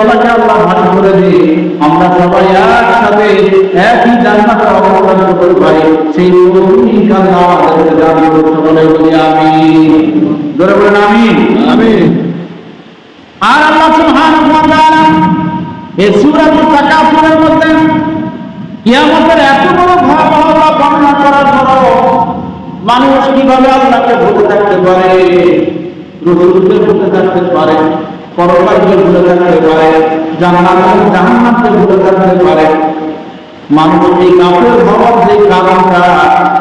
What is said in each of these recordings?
আল্লাহকে আল্লাহ ভালো করে দিই, আমরা সবাই একসাথে একই জান্নাতে অবস্থান করতে পারি, সেই তৌফিক আল্লাহ আমাদেরকে দান করুন। সকলে বলি আমিন। জোরে বলেন আমিন। আমিন। আর আল্লাহ সুবহানাহু ওয়া তাআলা এই সূরাতুল তাকাসুরের মধ্যে কিয়ামতের এত বড় ভয়াবহতা বর্ণনা করার পরও মানুষ কিভাবে আল্লাহকে ভুলে থাকতে পারে, রাসূলকে ভুলে থাকতে পারে, পরকালকে ভুলে থাকতে পারে, জান্নাত এবং জাহান্নামকে ভুলে থাকতে পারে। মানুষ এই কাফের হওয়ার যে কারণটা,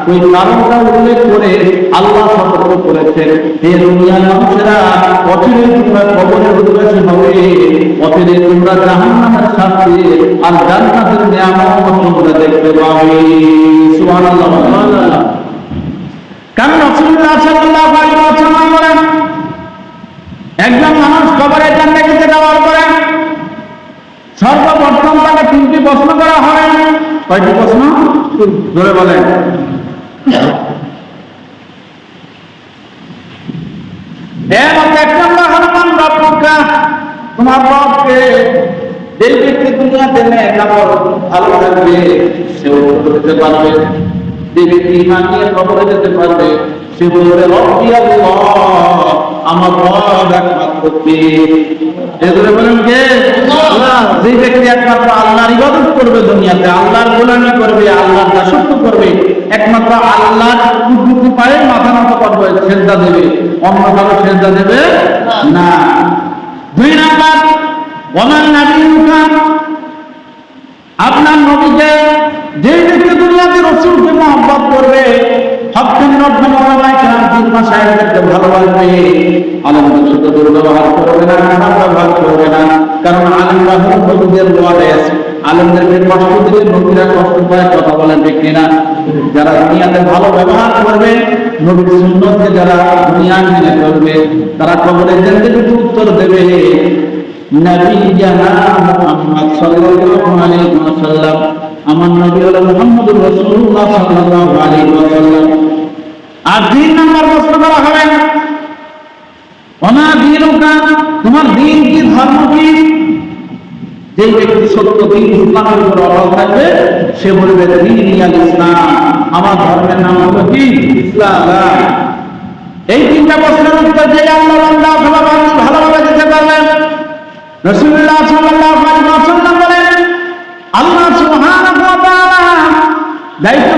ওই কারণটা উল্লেখ করে আল্লাহ সতর্ক করেছেন, হে দুনিয়ার মানুষেরা, অচিরে তোমরা কবরে উদ্বাসী হবে, অচিরে তোমরা জাহান্নামের শাস্তি আর জান্নাতের নিয়ামত তোমরা দেখতে পাবে। সুবহানাল্লাহ, সুবহানাল্লাহ। কারণ রাসূলুল্লাহ সাল্লাল্লাহু আলাইহি ওয়াসাল্লাম বলেন, একজন মানুষ কবরে জান্নাতে যাওয়ার পরে সর্বপ্রথম তাকে তিনটি প্রশ্ন করা হয়। কয়টি প্রশ্ন? ধরে বলেন। এর মধ্যে এক নম্বর হলো মান রব্বুকা, তোমার রবকে। যে ব্যক্তি দুনিয়াতে নেক আমল ভালো থাকবে সে উত্তর দিতে পারবে। যে ব্যক্তি ঈমান নিয়ে কবরে যেতে পারবে সে বলবে রব্বি আল্লাহ, আমার রব একমাত্র কে? এগুলো বলেন কে? আল্লাহ। যে ব্যক্তি একমাত্র আল্লাহর ইবাদত করবে, দুনিয়াতে আল্লাহর গোলামি করবে, আল্লাহর দাসত্ব করবে, একমাত্র আল্লাহর কুদরতি পায়ে মাথা নত করবে, সেজদা দেবে, অন্য কারো সেজদা দেবে না। দুই নাম্বার, ওমান নাবিয়ুকা, আপনার নবীকে। যে ব্যক্তি দুনিয়াতে রাসূলকে মহব্বত করবে, হকের নবী ওলামায়ে কেরাম পীর মাশায়েখদেরকে ভালোবাসবে, আলেমদের সাথে দুর্ব্যবহার করবে না, খারাপ ব্যবহার করবে না। কারণ আলেমরা হলো নবীদের ওয়ারিস, আলেমদেরকে কষ্ট দিলে নবীরা কষ্ট পায়। কথা বলেন ঠিক কিনা? যারা দুনিয়াতে ভালো ব্যবহার করবে, নবীর সুন্নতকে যারা দুনিয়া মেনে চলবে, তারা কবরে জিন্দেগিতে উত্তর দেবে, নবিয়ানা মুহাম্মদ সাল্লাল্লাহু আলাইহি ওয়াসাল্লাম, আমার নবী হলো মুহাম্মদুর রাসূলুল্লাহ সাল্লাল্লাহু আলাইহি ওয়াসাল্লাম। আর তিন নম্বর প্রশ্ন করা হবে, ওমা দীনুকা, তোমার দ্বীন কি, ধর্ম কি? যে ব্যক্তি সত্য দ্বীন ইসলামের উপর অটল থাকবে সে বলবে দীনি আল ইসলাম, আমার ধর্মের নাম হলো কি? ইসলাম। এই তিনটা প্রশ্নের উত্তর যে আল্লাহ বান্দা ভালোভাবে দিতে পারবেন, রাসূলুল্লাহ সাল্লাল্লাহু আলাইহি ওয়াসাল্লাম বলেন, আল্লাহ সুবহানাহু ওয়া তাআলা দায়িত্ব